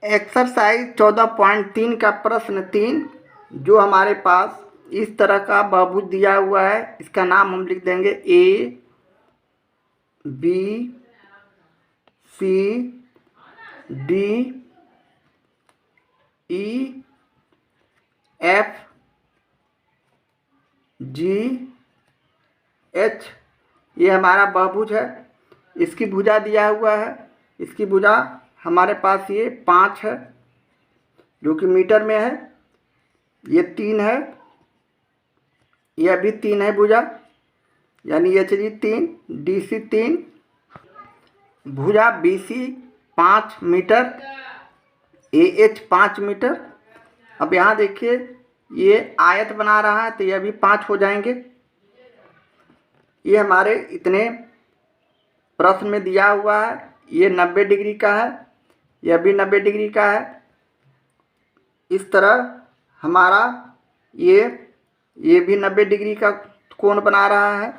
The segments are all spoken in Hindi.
एक्सरसाइज 14.3 का प्रश्न 3 जो हमारे पास इस तरह का बहुभुज दिया हुआ है, इसका नाम हम लिख देंगे A B C D E F G H. ये हमारा बहुभुज है। इसकी भुजा दिया हुआ है। इसकी भुजा हमारे पास ये 5 है जो कि मीटर में है। ये 3 है, यह भी 3 है भुजा, यानी एच जी 3 डी सी 3, भुजा B C 5 metre, A H 5 metre. अब यहाँ देखिए ये आयत बना रहा है तो यह भी 5 हो जाएंगे। ये हमारे इतने प्रश्न में दिया हुआ है। ये 90 डिग्री का है, यह भी 90 डिग्री का है। इस तरह हमारा ये भी 90 डिग्री का कोण बना रहा है,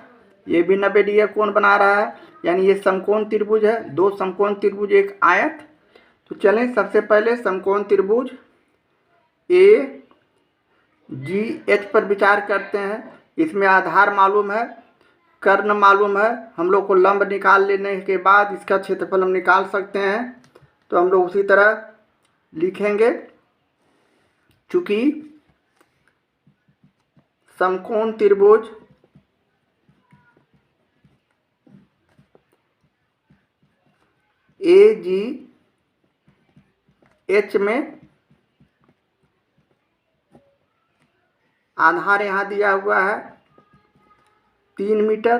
ये भी 90 डिग्री का कोण बना रहा है, यानी ये समकोण त्रिभुज है। 2 समकोण त्रिभुज एक आयत। तो चलें सबसे पहले समकोण त्रिभुज ए जी एच पर विचार करते हैं। इसमें आधार मालूम है, कर्ण मालूम है। हम लोग को लंब निकाल लेने के बाद इसका क्षेत्रफल हम निकाल सकते हैं। तो हम लोग उसी तरह लिखेंगे। चूंकि समकोण त्रिभुज ए जी एच में आधार यहाँ दिया हुआ है 3 मीटर,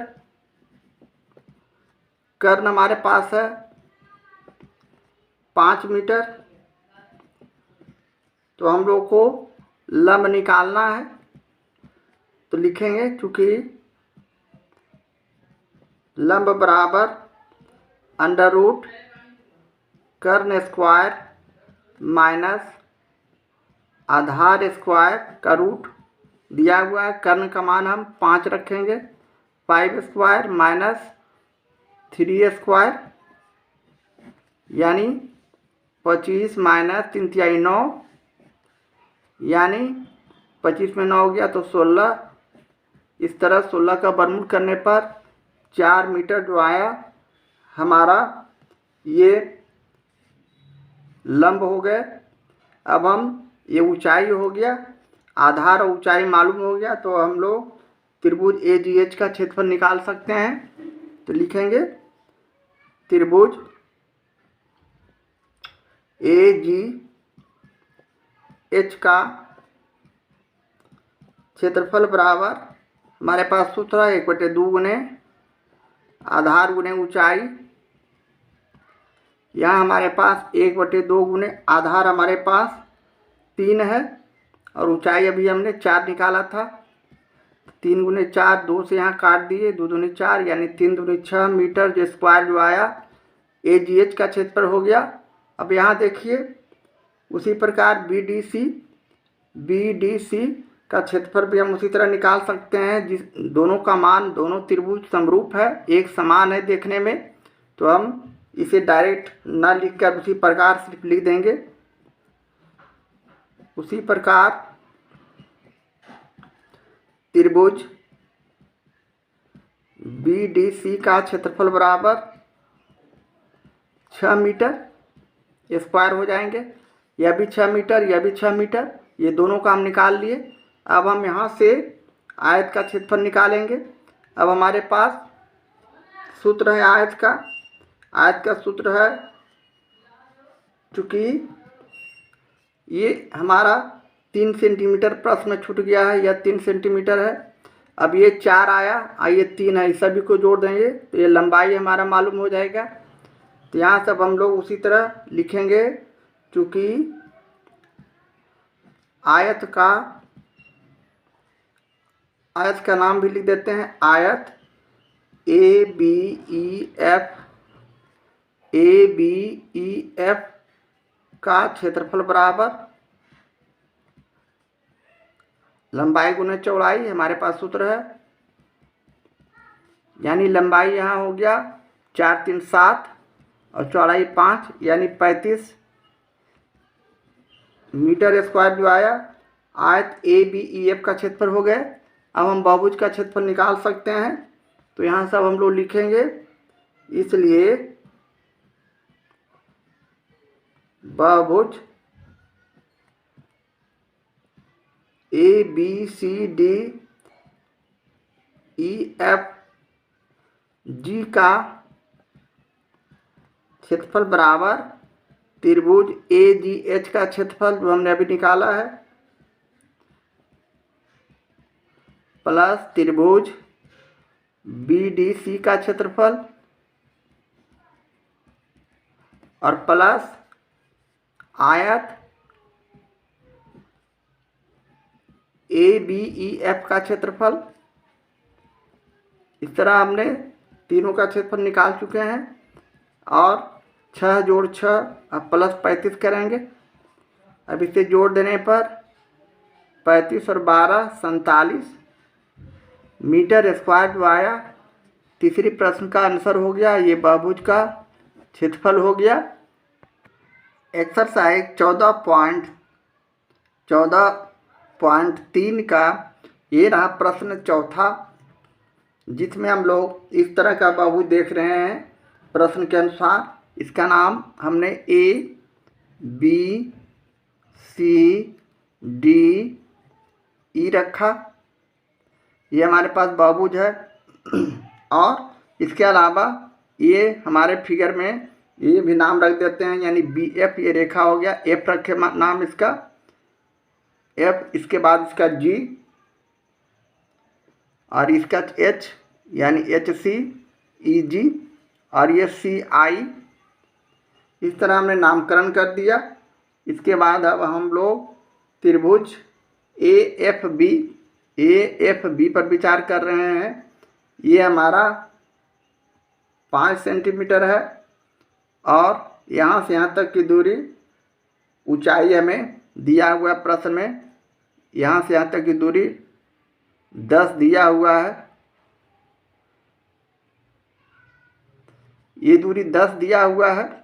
कर्ण हमारे पास है 5 मीटर। तो हम लोग को लंब निकालना है तो लिखेंगे, चूंकि लंब बराबर अंडर रूट कर्ण स्क्वायर माइनस आधार स्क्वायर का रूट दिया हुआ है। कर्ण का मान हम 5 रखेंगे, 5 स्क्वायर माइनस 3 स्क्वायर, यानी 25 माइनस 3 तिहाई 9, यानी 25 में 9 हो गया तो 16। इस तरह 16 का वर्गमूल करने पर 4 मीटर जो आया हमारा ये लंब हो गए। अब हम ये ऊंचाई हो गया, आधार और ऊंचाई मालूम हो गया, तो हम लोग त्रिभुज ए जी एच का क्षेत्रफल निकाल सकते हैं। तो लिखेंगे त्रिभुज ए जी एच का क्षेत्रफल बराबर हमारे पास सूत्र है 1/2 गुने आधार गुने ऊंचाई। यहाँ हमारे पास 1/2 गुने आधार हमारे पास 3 है और ऊंचाई अभी हमने 4 निकाला था। 3 गुने 4, 2 से यहाँ काट दिए, 2 दूनी 4, यानी 3 दूनी 6 मीटर जो स्क्वायर जो आया ए जी एच का क्षेत्रफल हो गया। अब यहाँ देखिए उसी प्रकार बी डी सी का क्षेत्रफल भी हम उसी तरह निकाल सकते हैं। जिस दोनों का मान, दोनों त्रिभुज समरूप है, एक समान है देखने में, तो हम इसे डायरेक्ट ना लिखकर उसी प्रकार सिर्फ लिख देंगे। उसी प्रकार त्रिभुज बी डी सी का क्षेत्रफल बराबर 6 मीटर स्क्वायर हो जाएंगे। यह भी 6 मीटर, यह भी 6 मीटर, ये दोनों का हम निकाल लिए। अब हम यहाँ से आयत का क्षेत्रफल निकालेंगे। अब हमारे पास सूत्र है आयत का सूत्र है, चूँकि ये हमारा 3 सेंटीमीटर प्रश्न में छूट गया है, यह 3 सेंटीमीटर है। अब ये 4 आया और ये 3 है, इस सभी को जोड़ देंगे तो ये लंबाई हमारा मालूम हो जाएगा। तो यहाँ सब हम लोग उसी तरह लिखेंगे। चूँकि आयत का नाम भी लिख देते हैं आयत ए बी ई एफ का क्षेत्रफल बराबर लंबाई गुने चौड़ाई, हमारे पास सूत्र है। यानी लंबाई यहाँ हो गया 4 3 7 और चौड़ाई 5, यानी 35 मीटर स्क्वायर जो आया, आयत ए बी ई एफ का क्षेत्रफल हो गए। अब हम बहुभुज का क्षेत्रफल निकाल सकते हैं, तो यहाँ सब हम लोग लिखेंगे। इसलिए बहुभुज A B C D E F G का क्षेत्रफल बराबर त्रिभुज ए जी एच का क्षेत्रफल जो हमने अभी निकाला है, प्लस त्रिभुज बी डी सी का क्षेत्रफल और प्लस आयत ए बी ई एफ का क्षेत्रफल। इस तरह हमने तीनों का क्षेत्रफल निकाल चुके हैं। और 6 जोड़ 6 अब प्लस 35 करेंगे। अब इसे जोड़ देने पर 35 और 12 47 मीटर स्क्वायर जो आया, तीसरी प्रश्न का आंसर हो गया। ये बहुभुज का क्षेत्रफल हो गया। एक्सरसाइज 14.3 का ये रहा प्रश्न चौथा, जिसमें हम लोग इस तरह का बहुभुज देख रहे हैं प्रश्न के अनुसार। इसका नाम हमने ए बी सी डी ई रखा। ये हमारे पास बहुभुज है। और इसके अलावा ये हमारे फिगर में ये भी नाम रख देते हैं, यानी बी एफ ये रेखा हो गया, एफ रखे नाम इसका, एफ, इसके बाद इसका जी और इसका एच यानी एच सी ई जी और ये सी आई। इस तरह हमने नामकरण कर दिया। इसके बाद अब हम लोग त्रिभुज ए एफ बी पर विचार कर रहे हैं। ये हमारा 5 सेंटीमीटर है और यहाँ से यहाँ तक की दूरी, ऊंचाई हमें दिया हुआ प्रश्न में, यहाँ से यहाँ तक की दूरी 10 दिया हुआ है। ये दूरी 10 दिया हुआ है।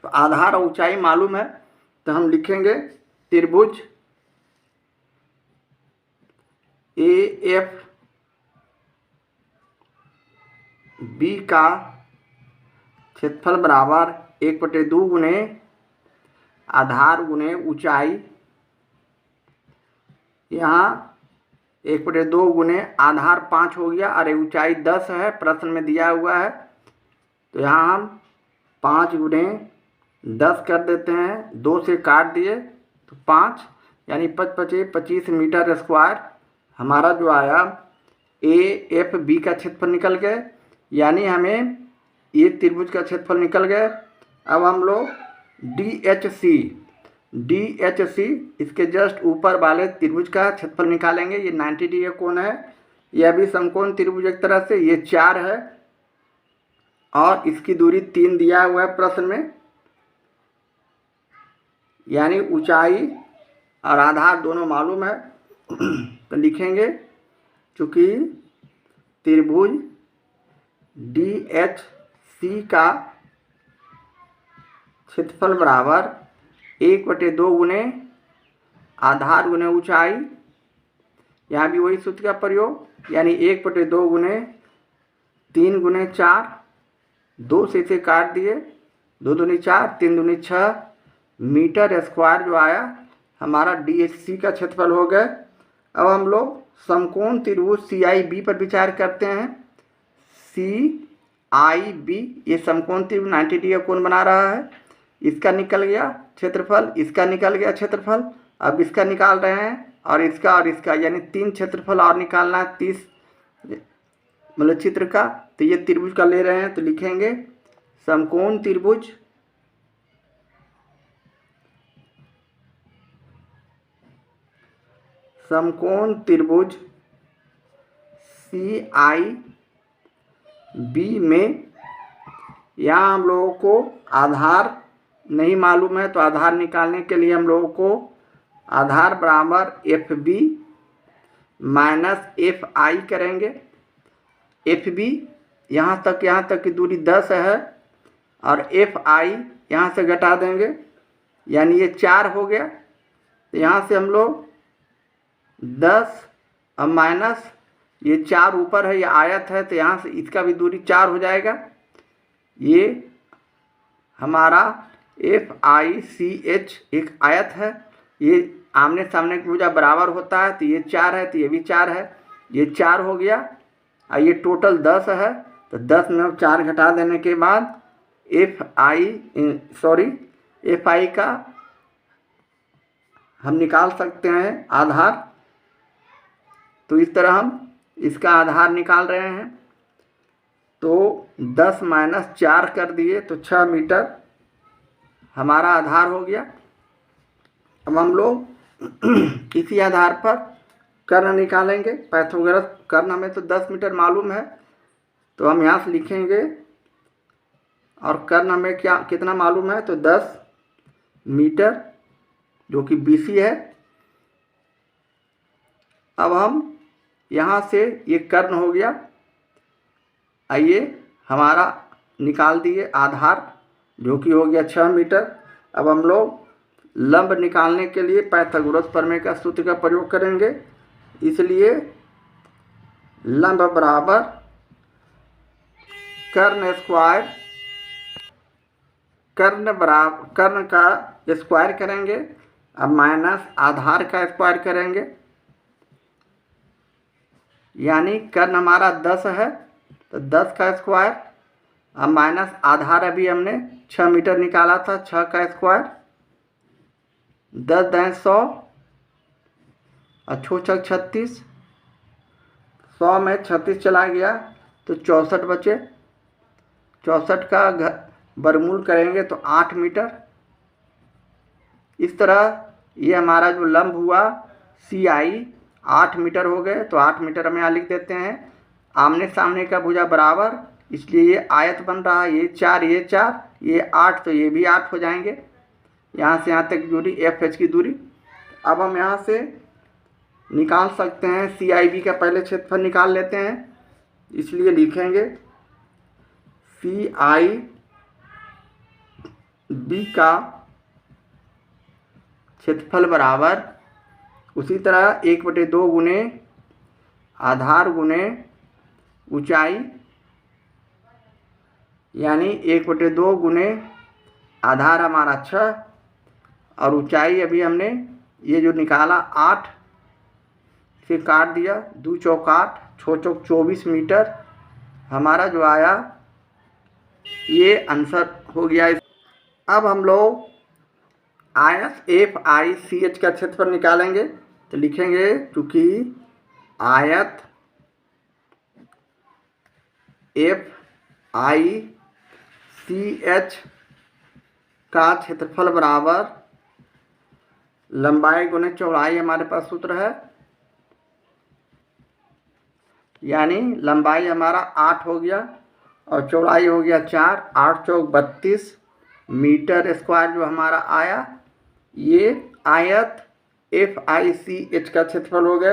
तो आधार और ऊंचाई मालूम है, तो हम लिखेंगे त्रिभुज ए एफ बी का क्षेत्रफल बराबर 1/2 गुने आधार गुने ऊंचाई। यहाँ 1/2 गुने आधार 5 हो गया, अरे ऊंचाई 10 है, प्रश्न में दिया हुआ है। तो यहाँ हम 5 गुने 10 कर देते हैं, 2 से काट दिए तो 5 यानी 25 मीटर स्क्वायर हमारा जो आया ए एफ बी का क्षेत्रफल निकल गए। यानी हमें ये त्रिभुज का क्षेत्रफल निकल गए। अब हम लोग डी एच सी इसके जस्ट ऊपर वाले त्रिभुज का क्षेत्रफल निकालेंगे। ये 90 डिग्री कोण है, यह भी समकोण त्रिभुज एक तरह से, ये 4 है और इसकी दूरी 3 दिया हुआ है प्रश्न में। यानी ऊंचाई और आधार दोनों मालूम है। तो लिखेंगे, चूँकि त्रिभुज डी एच सी का क्षेत्रफल बराबर 1/2 गुने आधार गुने ऊंचाई, यहाँ भी वही सूत्र का प्रयोग, यानी 1/2 गुने 3 गुने 4, 2 से इसे काट दिए, 2 दूनी 4, 3 दूनी 6 मीटर स्क्वायर जो आया हमारा डी एच सी का क्षेत्रफल हो गए। अब हम लोग समकोण त्रिभुज सी आई बी पर विचार करते हैं। सी आई बी ये समकोण त्रिभुज 90 डिग्री कोण बना रहा है। इसका निकल गया क्षेत्रफल, इसका निकल गया क्षेत्रफल। अब इसका निकाल रहे हैं और इसका यानी 3 क्षेत्रफल और निकालना है, 30 मतलब चित्र का। तो ये त्रिभुज का ले रहे हैं, तो लिखेंगे समकोण त्रिभुज सी आई बी में, यहाँ हम लोगों को आधार नहीं मालूम है, तो आधार निकालने के लिए हम लोगों को आधार बराबर F B minus F I करेंगे। एफ बी यहाँ तक की दूरी 10 है और एफ आई यहाँ से घटा देंगे यानी ये 4 हो गया। तो यहाँ से हम लोग 10 और माइनस ये 4 ऊपर है, ये आयत है, तो यहाँ से इसका भी दूरी 4 हो जाएगा। ये हमारा FICH एक आयत है, ये आमने सामने की भुजा बराबर होता है, तो ये 4 है, तो ये भी 4 है, ये 4 हो गया। और ये टोटल 10 है, तो 10 में 4 घटा देने के बाद FI का हम निकाल सकते हैं आधार। तो इस तरह हम इसका आधार निकाल रहे हैं। तो 10 माइनस 4 कर दिए तो 6 मीटर हमारा आधार हो गया। अब हम लोग इसी आधार पर कर्ण निकालेंगे। पाइथागोरस कर्ण हमें तो 10 मीटर मालूम है, तो हम यहाँ से लिखेंगे, और कर्ण हमें कितना मालूम है, तो 10 मीटर जो कि BC है। अब हम यहाँ से ये कर्ण हो गया, आइए हमारा निकाल दिए आधार जो कि हो गया 6 मीटर। अब हम लोग लंब निकालने के लिए पाइथागोरस प्रमेय का सूत्र का प्रयोग करेंगे। इसलिए लंब बराबर कर्ण स्क्वायर, कर्ण का स्क्वायर करेंगे, अब माइनस आधार का स्क्वायर करेंगे, यानी कर्ण हमारा 10 है, तो 10 का स्क्वायर, अब माइनस आधार अभी हमने 6 मीटर निकाला था, 6 का स्क्वायर, 10 दाएं 100 और 6 छक 36, 100 में 36 चला गया तो 64 बचे। 64 का वर्गमूल करेंगे तो 8 मीटर। इस तरह ये हमारा जो लंब हुआ CI 8 मीटर हो गए। तो 8 मीटर हम यहाँ लिख देते हैं। आमने सामने का भुजा बराबर, इसलिए ये आयत बन रहा है, ये 4 ये 4 ये 8, तो ये भी 8 हो जाएंगे। यहाँ से यहाँ तक दूरी FH की दूरी। अब हम यहाँ से निकाल सकते हैं CIB का पहले क्षेत्रफल निकाल लेते हैं। इसलिए लिखेंगे CIB का क्षेत्रफल बराबर, उसी तरह 1/2 गुने आधार गुने ऊंचाई, यानी 1/2 गुने आधार हमारा 6 और ऊंचाई अभी हमने ये जो निकाला 8 से काट दिया, 2 चौक 8, 6 चौक 24 मीटर हमारा जो आया, ये आंसर हो गया। अब हम लोग आयत FICH का क्षेत्रफल निकालेंगे। तो लिखेंगे, चूँकि आयत FICH का क्षेत्रफल बराबर लंबाई गुने चौड़ाई, हमारे पास सूत्र है, यानी लंबाई हमारा 8 हो गया और चौड़ाई हो गया 4, 8 चौक 32 मीटर स्क्वायर जो हमारा आया। ये आयत FICH का क्षेत्रफल हो गया।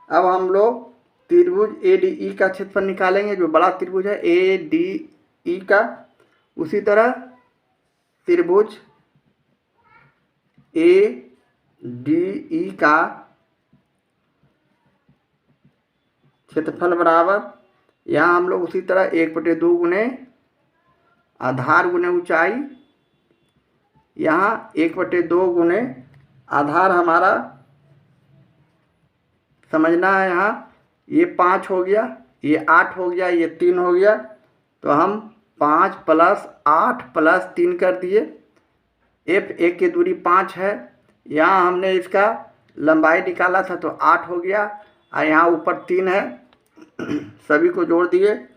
अब हम लोग त्रिभुज ADE का क्षेत्रफल निकालेंगे, जो बड़ा त्रिभुज है ADE का। उसी तरह त्रिभुज ADE का क्षेत्रफल बराबर, यहाँ हम लोग उसी तरह 1/2 गुने आधार गुने ऊंचाई, यहाँ 1/2 गुने आधार हमारा समझना है। यहाँ ये 5 हो गया, ये 8 हो गया, ये 3 हो गया, तो हम 5 + 8 + 3 कर दिए। F1 की दूरी 5 है, यहाँ हमने इसका लंबाई निकाला था तो 8 हो गया, और यहाँ ऊपर 3 है, सभी को जोड़ दिए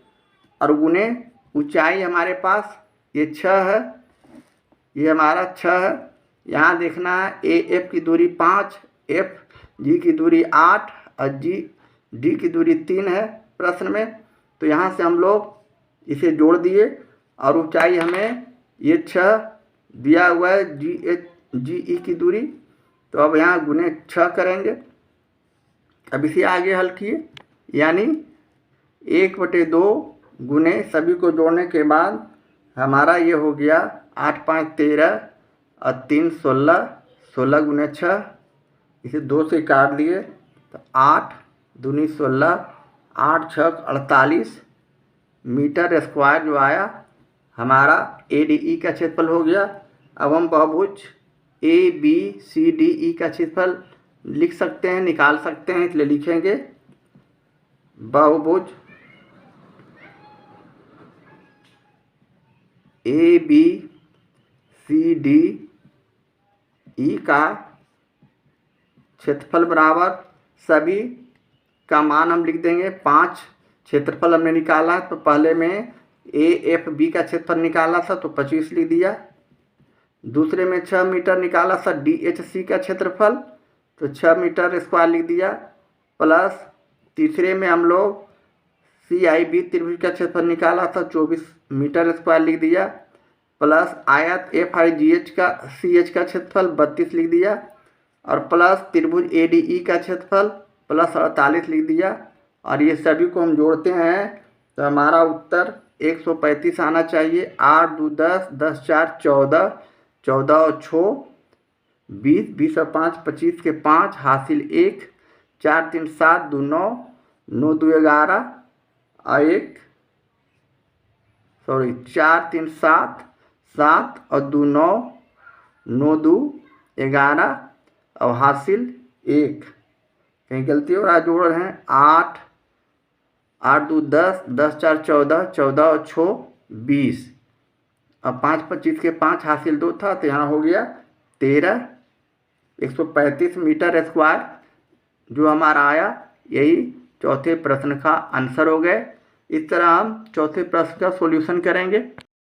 और गुने ऊंचाई हमारे पास ये 6 है, ये हमारा 6 है। यहाँ देखना है AF की दूरी 5, FG की दूरी 8 और D की दूरी 3 है प्रश्न में। तो यहाँ से हम लोग इसे जोड़ दिए और ऊंचाई हमें ये 6 दिया हुआ है, GE की दूरी। तो अब यहाँ गुने 6 करेंगे। अब इसे आगे हल किए, यानी 1/2 गुने सभी को जोड़ने के बाद हमारा ये हो गया 8 × 5 = 13 और 3 16, 16 गुने 6, इसे 2 से काट दिए तो 8 दूनी 16, 8 छक 48 मीटर स्क्वायर जो आया हमारा ADE का क्षेत्रफल हो गया। अब हम बहुभुज ABCDE का क्षेत्रफल लिख सकते हैं, निकाल सकते हैं, इसलिए लिखेंगे बहुभुज ABCDE का क्षेत्रफल बराबर सभी का मान हम लिख देंगे। 5 क्षेत्रफल हमने निकाला है तो पहले में AFB का क्षेत्रफल निकाला था तो 25 लिख दिया। दूसरे में 6 मीटर निकाला था DHC का क्षेत्रफल तो 6 मीटर स्क्वायर लिख दिया। प्लस तीसरे में हम लोग CIB त्रिभुज का क्षेत्रफल निकाला था 24 मीटर स्क्वायर लिख दिया। प्लस आयत FIGH का CH का क्षेत्रफल 32 लिख दिया। और प्लस त्रिभुज ADE का क्षेत्रफल प्लस 48 लिख दिया। और ये सभी को हम जोड़ते हैं तो हमारा उत्तर 135 आना चाहिए। 8 2 10, 10 4 14, 14 और 6 20, 20 और 5 25 के 5 हासिल 1, 4 3 7 2 9, 9 2 11 और 4 3 7, 7 और 2 9, 9 2 11 और हासिल 1। कहीं गलती हो रहा, जोड़ रहे हैं 8 8 2 10, 10 4 14, 14 और 6 20 और 5 25 के 5 हासिल 2 था तो यहाँ हो गया 13। 135 मीटर स्क्वायर जो हमारा आया, यही चौथे प्रश्न का आंसर हो गए। इस तरह हम चौथे प्रश्न का सॉल्यूशन करेंगे।